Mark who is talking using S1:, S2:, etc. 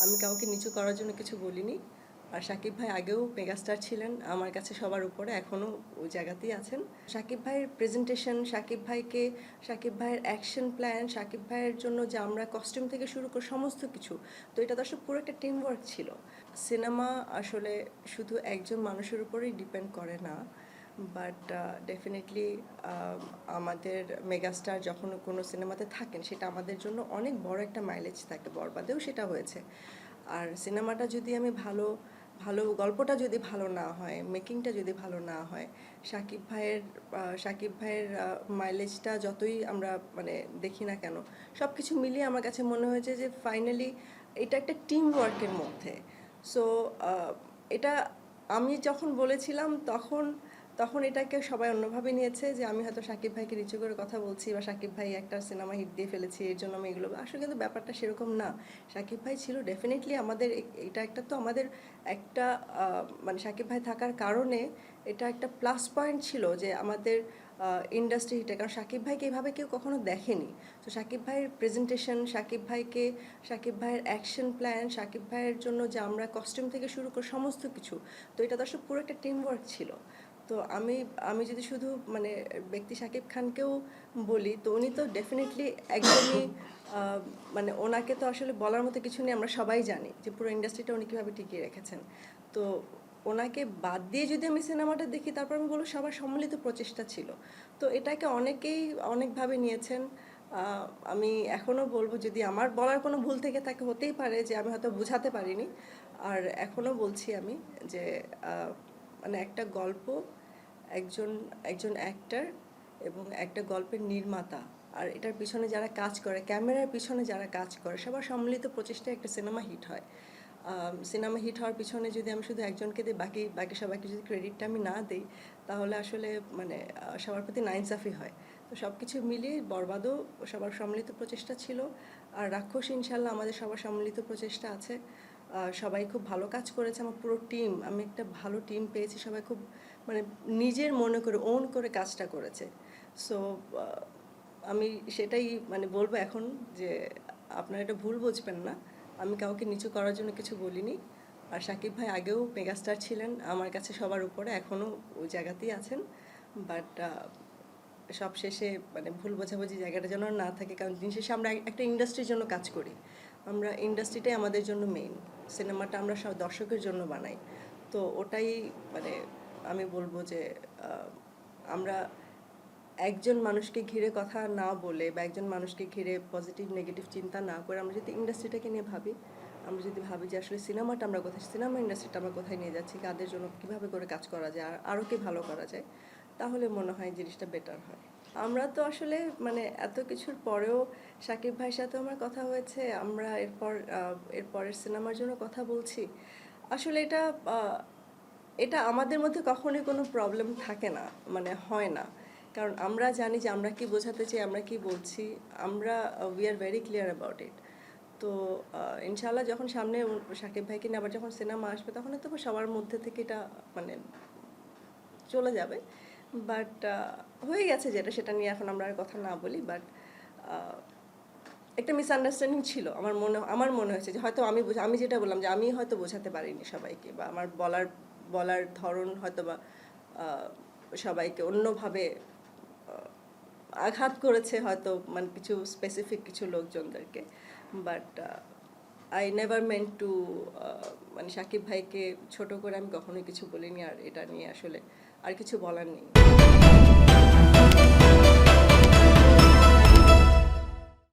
S1: আমি কাউকে নিচু করার জন্য কিছু বলিনি। আর শাকিব ভাই আগেও মেগাস্টার ছিলেন, আমার কাছে সবার উপরে, এখনও ওই জায়গাতেই আছেন। শাকিব ভাইয়ের প্রেজেন্টেশন, শাকিব ভাইয়ের অ্যাকশন প্ল্যান, শাকিব ভাইয়ের জন্য যে আমরা কস্টিউম থেকে শুরু করে সমস্ত কিছু, তো এটা তো আসলে পুরো একটা টিম ওয়ার্ক ছিল। সিনেমা আসলে শুধু একজন মানুষের উপরেই ডিপেন্ড করে না, বাট ডেফিনেটলি আমাদের মেগাস্টার যখন কোনো সিনেমাতে থাকেন সেটা আমাদের জন্য অনেক বড় একটা মাইলেজ থাকে। বরবাদেও সেটা হয়েছে। আর সিনেমাটা যদি আমি ভালো গল্পটা যদি ভালো না হয়, মেকিংটা যদি ভালো না হয়, শাকিব ভাইয়ের মাইলেজটা যতই আমরা মানে দেখি না কেন, সব কিছু মিলিয়ে আমার কাছে মনে হয়েছে যে ফাইনালি এটা একটা টিম ওয়ার্কের মধ্যে। সো এটা আমি যখন বলেছিলাম তখন এটাকে সবাই অন্যভাবে নিয়েছে যে আমি হয়তো শাকিব ভাইকে নিচু করে কথা বলছি, বা শাকিব ভাই একটা সিনেমা হিট দিয়ে ফেলেছি এর জন্য আমি এগুলো, আসলে কিন্তু ব্যাপারটা সেরকম না। শাকিব ভাই ছিল ডেফিনেটলি আমাদের, এটা একটা তো আমাদের একটা মানে শাকিব ভাই থাকার কারণে এটা একটা প্লাস পয়েন্ট ছিল যে আমাদের ইন্ডাস্ট্রি হিটে, কারণ শাকিব ভাইকে এভাবে কেউ কখনো দেখেনি। তো শাকিব ভাইয়ের প্রেজেন্টেশন, শাকিব ভাইয়ের অ্যাকশন প্ল্যান, শাকিব ভাইয়ের জন্য যে আমরা কস্টিউম থেকে শুরু করে সমস্ত কিছু, তো এটা তো আসলে পুরো একটা টিম ওয়ার্ক ছিল। তো আমি যদি শুধু মানে ব্যক্তি শাকিব খানকেও বলি, তো উনি তো ডেফিনেটলি একদমই মানে ওনাকে তো আসলে বলার মতো কিছু নেই, আমরা সবাই জানি যে পুরো ইন্ডাস্ট্রিটা উনি কীভাবে টিকিয়ে রেখেছেন। তো ওনাকে বাদ দিয়ে যদি আমি সিনেমাটা দেখি, তারপর আমি বলবো সবার সম্মিলিত প্রচেষ্টা ছিল। তো এটাকে অনেকেই অনেকভাবে নিয়েছেন। আমি এখনও বলবো, যদি আমার বলার কোনো ভুল থেকে থাকে, হতেই পারে যে আমি হয়তো বোঝাতে পারিনি। আর এখনও বলছি আমি যে মানে একটা গল্প, একজন অ্যাক্টর এবং একটা গল্পের নির্মাতা, আর এটার পিছনে যারা কাজ করে, ক্যামেরার পিছনে যারা কাজ করে, সবার সম্মিলিত প্রচেষ্টায় একটা সিনেমা হিট হয়। সিনেমা হিট হওয়ার পিছনে যদি আমি শুধু একজনকে দিই, বাকি সবাইকে যদি ক্রেডিটটা আমি না দিই, তাহলে আসলে মানে সবার প্রতি নাইনসাফি হয়। তো সব কিছু মিলিয়ে বরবাদও সবার সম্মিলিত প্রচেষ্টা ছিল, আর রাক্ষস ইনশাল্লাহ আমাদের সবার সম্মিলিত প্রচেষ্টা আছে। সবাই খুব ভালো কাজ করেছে, আমার পুরো টিম, আমি একটা ভালো টিম পেয়েছি, সবাই খুব মানে নিজের মনে করে ওন করে কাজটা করেছে। সো আমি সেটাই মানে বলবো এখন যে আপনারা এটা ভুল বুঝবেন না, আমি কাউকে নিচু করার জন্য কিছু বলিনি। আর শাকিব ভাই আগেও মেগাস্টার ছিলেন, আমার কাছে সবার উপরে, এখনও ওই জায়গাতেই আছেন। বাট সব শেষে মানে ভুল বোঝাবুঝি জায়গাটা যেন না থাকে, কারণ দিন শেষে আমরা একটা ইন্ডাস্ট্রির জন্য কাজ করি, আমরা ইন্ডাস্ট্রিটাই আমাদের জন্য মেইন, সিনেমাটা আমরা সব দর্শকের জন্য বানাই। তো ওটাই মানে আমি বলবো যে আমরা একজন মানুষকে ঘিরে কথা না বলে, বা একজন মানুষকে ঘিরে পজিটিভ নেগেটিভ চিন্তা না করে, আমরা যদি ইন্ডাস্ট্রিটাকে নিয়ে ভাবি, আমরা যদি ভাবি যে আসলে সিনেমাটা আমরা কোথায়, সিনেমা ইন্ডাস্ট্রিটা আমরা কোথায় নিয়ে যাচ্ছি, কাদের জন্য কীভাবে করে কাজ করা যায়, আরও কি ভালো করা যায়, তাহলে মনে হয় জিনিসটা বেটার হয়। আমরা তো আসলে মানে এত কিছুর পরেও শাকিব ভাইয়ের সাথে আমার কথা হয়েছে, আমরা এরপরের সিনেমার জন্য কথা বলছি। আসলে এটা আমাদের মধ্যে কখনোই কোনো প্রবলেম থাকে না, মানে হয় না, কারণ আমরা জানি যে আমরা কি বোঝাতে চাই, আমরা কি বলছি, আমরা we are very clear about it. তো ইনশাআল্লাহ যখন সামনে শাকিব ভাইকে নিয়ে আবার যখন সিনেমা আসবে, তখন তো সবার মধ্যে থেকে এটা মানে চলে যাবে। বাট হয়ে গেছে যেটা, সেটা নিয়ে এখন আমরা আর কথা না বলি। বাট একটা মিসআন্ডারস্ট্যান্ডিং ছিল, আমার মনে হয়েছে যে হয়তো আমি যেটা বললাম যে আমি হয়তো বোঝাতে পারিনি সবাইকে, বা আমার বলার ধরন হয়তো বা সবাইকে অন্যভাবে আঘাত করেছে হয়তো, মানে কিছু স্পেসিফিক কিছু লোকজনদেরকে। But I never meant to মানে শাকিব ভাইকে ছোট করে আমি কখনোই কিছু বলিনি, আর এটা নিয়ে আসলে আর কিছু বলার নেই।